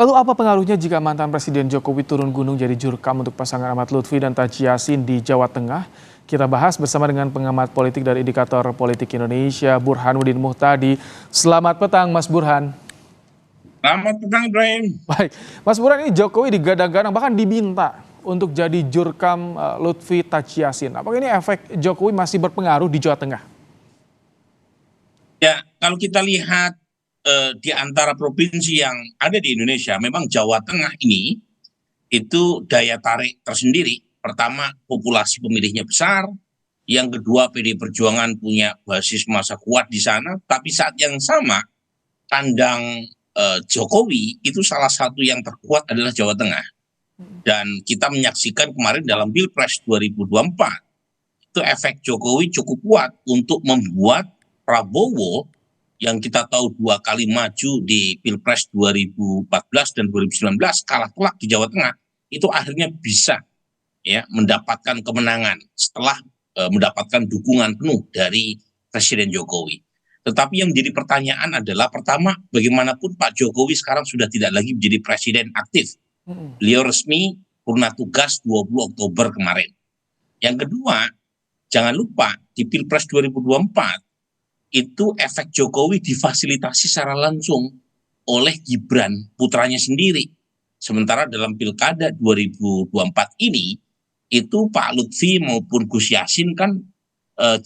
Lalu apa pengaruhnya jika mantan Presiden Jokowi turun gunung jadi jurkam untuk pasangan Ahmad Lutfi dan Taji Yassin di Jawa Tengah? Kita bahas bersama dengan pengamat politik dari Indikator Politik Indonesia, Burhanuddin Muhtadi. Selamat petang, Mas Burhan. Selamat petang, Ibrahim. Baik, Mas Burhan, ini Jokowi digadang-gadang bahkan diminta untuk jadi jurkam Lutfi Taji Yassin. Apakah ini efek Jokowi masih berpengaruh di Jawa Tengah? Ya, kalau kita lihat di antara provinsi yang ada di Indonesia, memang Jawa Tengah ini itu daya tarik tersendiri. Pertama, populasi pemilihnya besar. Yang kedua, PD Perjuangan punya basis massa kuat di sana. Tapi saat yang sama, kandang Jokowi itu salah satu yang terkuat adalah Jawa Tengah. Dan kita menyaksikan kemarin dalam Pilpres 2024, itu efek Jokowi cukup kuat untuk membuat Prabowo yang kita tahu 2 kali maju di Pilpres 2014 dan 2019 kalah telak di Jawa Tengah, itu akhirnya bisa ya mendapatkan kemenangan setelah mendapatkan dukungan penuh dari Presiden Jokowi. Tetapi yang jadi pertanyaan adalah, pertama, bagaimanapun Pak Jokowi sekarang sudah tidak lagi menjadi presiden aktif. Beliau resmi purna tugas 20 Oktober kemarin. Yang kedua, jangan lupa di Pilpres 2024 itu efek Jokowi difasilitasi secara langsung oleh Gibran, putranya sendiri. Sementara dalam Pilkada 2024 ini, itu Pak Lutfi maupun Gus Yassin kan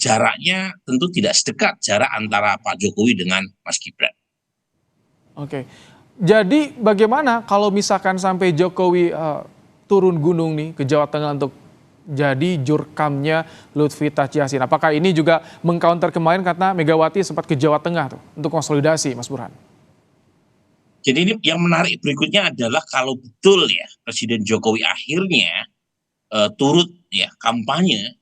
jaraknya tentu tidak sedekat jarak antara Pak Jokowi dengan Mas Gibran. Oke, jadi bagaimana kalau misalkan sampai Jokowi turun gunung nih ke Jawa Tengah untuk jadi jurkamnya Lutfi Taji Yassin? Apakah ini juga mengcounter kemarin karena Megawati sempat ke Jawa Tengah tuh untuk konsolidasi, Mas Burhan? Jadi ini yang menarik berikutnya adalah kalau betul ya Presiden Jokowi akhirnya turut ya kampanye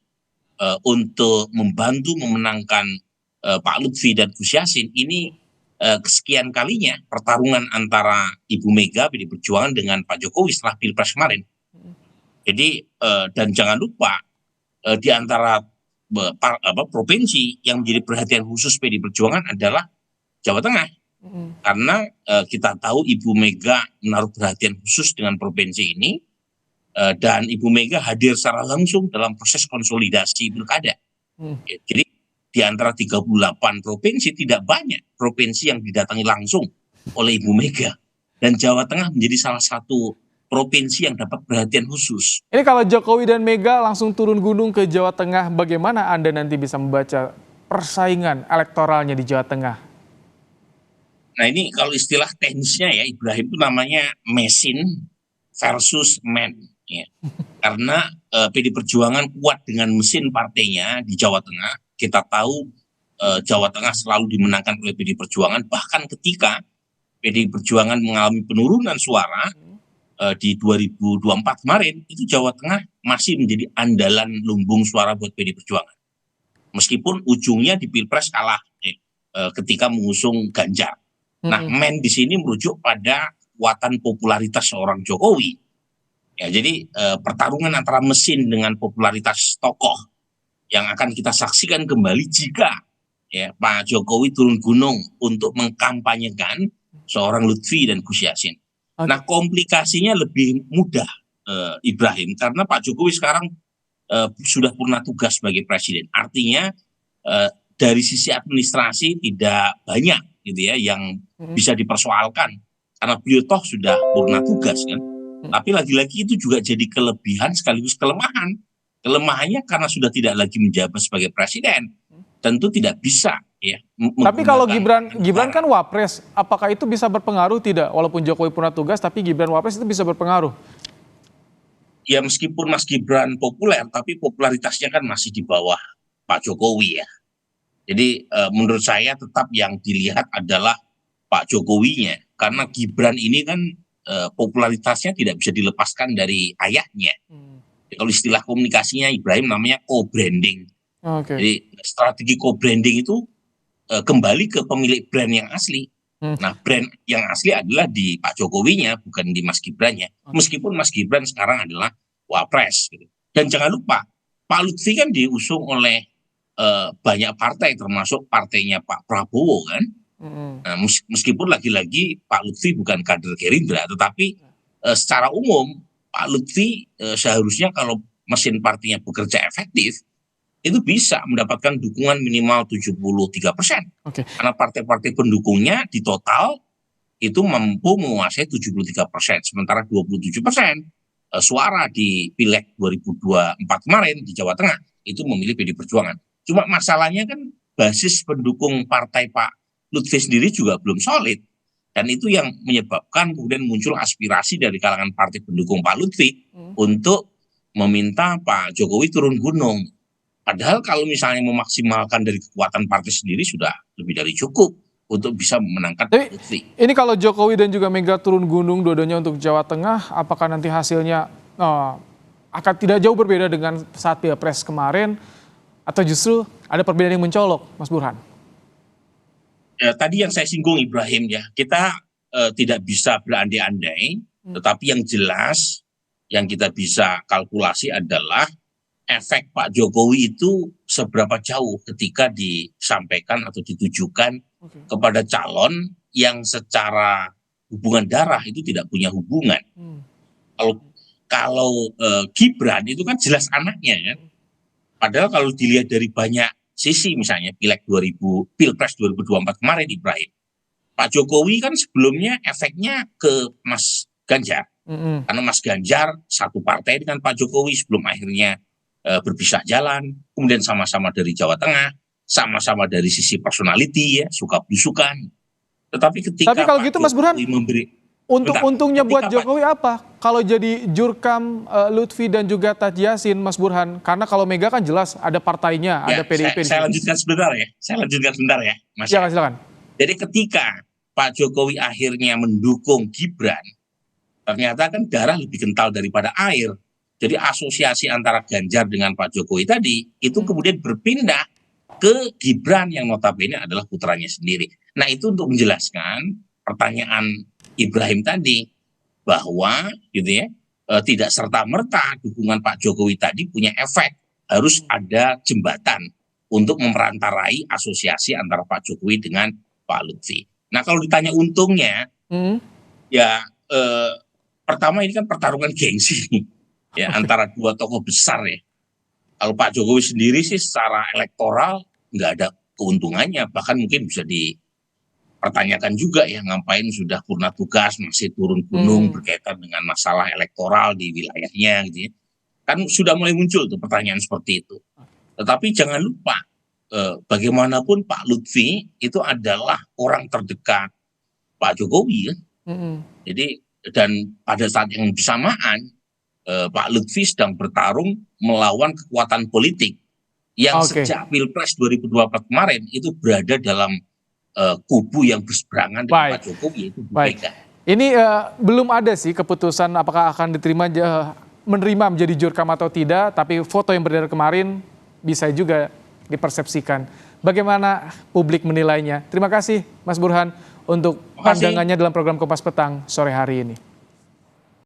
untuk membantu memenangkan Pak Lutfi dan Gus Yassin, ini kesekian kalinya pertarungan antara Ibu Mega PD Perjuangan dengan Pak Jokowi setelah Pilpres kemarin. Jadi dan jangan lupa di antara provinsi yang menjadi perhatian khusus PD Perjuangan adalah Jawa Tengah. Karena kita tahu Ibu Mega menaruh perhatian khusus dengan provinsi ini, dan Ibu Mega hadir secara langsung dalam proses konsolidasi pilkada. Jadi di antara 38 provinsi tidak banyak provinsi yang didatangi langsung oleh Ibu Mega. Dan Jawa Tengah menjadi salah satu provinsi yang dapat perhatian khusus. Ini kalau Jokowi dan Mega langsung turun gunung ke Jawa Tengah, bagaimana Anda nanti bisa membaca persaingan elektoralnya di Jawa Tengah? Nah, ini kalau istilah teknisnya ya Ibrahim, itu namanya mesin versus man ya. Karena PD Perjuangan kuat dengan mesin partainya di Jawa Tengah. Kita tahu Jawa Tengah selalu dimenangkan oleh PD Perjuangan, bahkan ketika PD Perjuangan mengalami penurunan suara di 2024 kemarin, itu Jawa Tengah masih menjadi andalan lumbung suara buat PD Perjuangan. Meskipun ujungnya di Pilpres kalah ketika mengusung Ganjar. Nah, men di sini merujuk pada kekuatan popularitas seorang Jokowi. Ya, jadi pertarungan antara mesin dengan popularitas tokoh yang akan kita saksikan kembali jika ya Pak Jokowi turun gunung untuk mengkampanyekan seorang Lutfi dan Gus Yassin. Okay. Nah, komplikasinya lebih mudah Ibrahim, karena Pak Jokowi sekarang sudah purna tugas sebagai presiden. Artinya dari sisi administrasi tidak banyak gitu ya yang bisa dipersoalkan karena beliau toh sudah purna tugas kan. Tapi lagi-lagi itu juga jadi kelebihan sekaligus kelemahan. Kelemahannya karena sudah tidak lagi menjabat sebagai presiden, tentu tidak bisa ya. Tapi kalau Gibran kan wapres, apakah itu bisa berpengaruh tidak? Walaupun Jokowi purna tugas, tapi Gibran wapres itu bisa berpengaruh? Ya, meskipun Mas Gibran populer, tapi popularitasnya kan masih di bawah Pak Jokowi ya. Jadi menurut saya tetap yang dilihat adalah Pak Jokowinya, karena Gibran ini kan popularitasnya tidak bisa dilepaskan dari ayahnya. Kalau istilah komunikasinya Ibrahim namanya co-branding. Okay. Jadi strategi co-branding itu kembali ke pemilik brand yang asli. Nah, brand yang asli adalah di Pak Jokowinya, bukan di Mas Gibrannya. Meskipun Mas Gibran sekarang adalah wapres. Gitu. Dan jangan lupa, Pak Lutfi kan diusung oleh banyak partai, termasuk partainya Pak Prabowo kan. Nah, meskipun lagi-lagi Pak Lutfi bukan kader Gerindra, tetapi secara umum Pak Lutfi seharusnya kalau mesin partinya bekerja efektif, itu bisa mendapatkan dukungan minimal 73%. Oke. Karena partai-partai pendukungnya di total itu mampu menguasai 73%, sementara 27% suara di Pileg 2024 kemarin di Jawa Tengah itu memilih PD Perjuangan. Cuma masalahnya kan basis pendukung partai Pak Lutfi sendiri juga belum solid. Dan itu yang menyebabkan kemudian muncul aspirasi dari kalangan partai pendukung Pak Lutfi untuk meminta Pak Jokowi turun gunung. Padahal kalau misalnya memaksimalkan dari kekuatan partai sendiri sudah lebih dari cukup untuk bisa memenangkan Tapi Pak Lutfi. ini kalau Jokowi dan juga Mega turun gunung dua-duanya untuk Jawa Tengah, apakah nanti hasilnya akan tidak jauh berbeda dengan saat Pilpres kemarin, atau justru ada perbedaan yang mencolok, Mas Burhan? Tadi yang saya singgung Ibrahim ya, kita tidak bisa berandai-andai, tetapi yang jelas yang kita bisa kalkulasi adalah efek Pak Jokowi itu seberapa jauh ketika disampaikan atau ditujukan kepada calon yang secara hubungan darah itu tidak punya hubungan. Kalau Gibran itu kan jelas anaknya kan. Padahal kalau dilihat dari banyak sisi, misalnya Pilpres 2024 kemarin Ibrahim, Pak Jokowi kan sebelumnya efeknya ke Mas Ganjar. Karena Mas Ganjar satu partai dengan Pak Jokowi sebelum akhirnya berpisah jalan, kemudian sama-sama dari Jawa Tengah, sama-sama dari sisi personality ya, suka belusukan. Tetapi ketika kalau Pak gitu Mas Burhan, Jokowi memberi untungnya buat Jokowi apa? Kalau jadi jurkam Lutfi dan juga Taj Yassin, Mas Burhan, karena kalau Mega kan jelas ada partainya, ya, ada PDIP. Saya lanjutkan sebentar ya, Mas. Silakan. Jadi ketika Pak Jokowi akhirnya mendukung Gibran, ternyata kan darah lebih kental daripada air. Jadi asosiasi antara Ganjar dengan Pak Jokowi tadi itu kemudian berpindah ke Gibran yang notabene adalah putranya sendiri. Nah itu untuk menjelaskan pertanyaan Ibrahim tadi bahwa gitu ya tidak serta-merta dukungan Pak Jokowi tadi punya efek, harus ada jembatan untuk memerantarai asosiasi antara Pak Jokowi dengan Pak Lutfi. Nah kalau ditanya untungnya, ya pertama ini kan pertarungan gengsi ya antara dua tokoh besar ya. Kalau Pak Jokowi sendiri sih secara elektoral nggak ada keuntungannya, bahkan mungkin bisa dipertanyakan juga ya ngapain sudah purna tugas masih turun gunung berkaitan dengan masalah elektoral di wilayahnya gitu ya. Kan sudah mulai muncul tuh pertanyaan seperti itu. Tetapi jangan lupa bagaimanapun Pak Lutfi itu adalah orang terdekat Pak Jokowi ya. Jadi dan pada saat yang bersamaan Pak Lutfi sedang bertarung melawan kekuatan politik yang sejak Pilpres 2024 kemarin itu berada dalam kubu yang berseberangan dengan Pak Jokowi, yaitu Bu Mega. Ini belum ada sih keputusan apakah akan diterima menerima menjadi jurkam atau tidak, tapi foto yang beredar kemarin bisa juga dipersepsikan. Bagaimana publik menilainya? Terima kasih Mas Burhan untuk pandangannya dalam program Kompas Petang sore hari ini.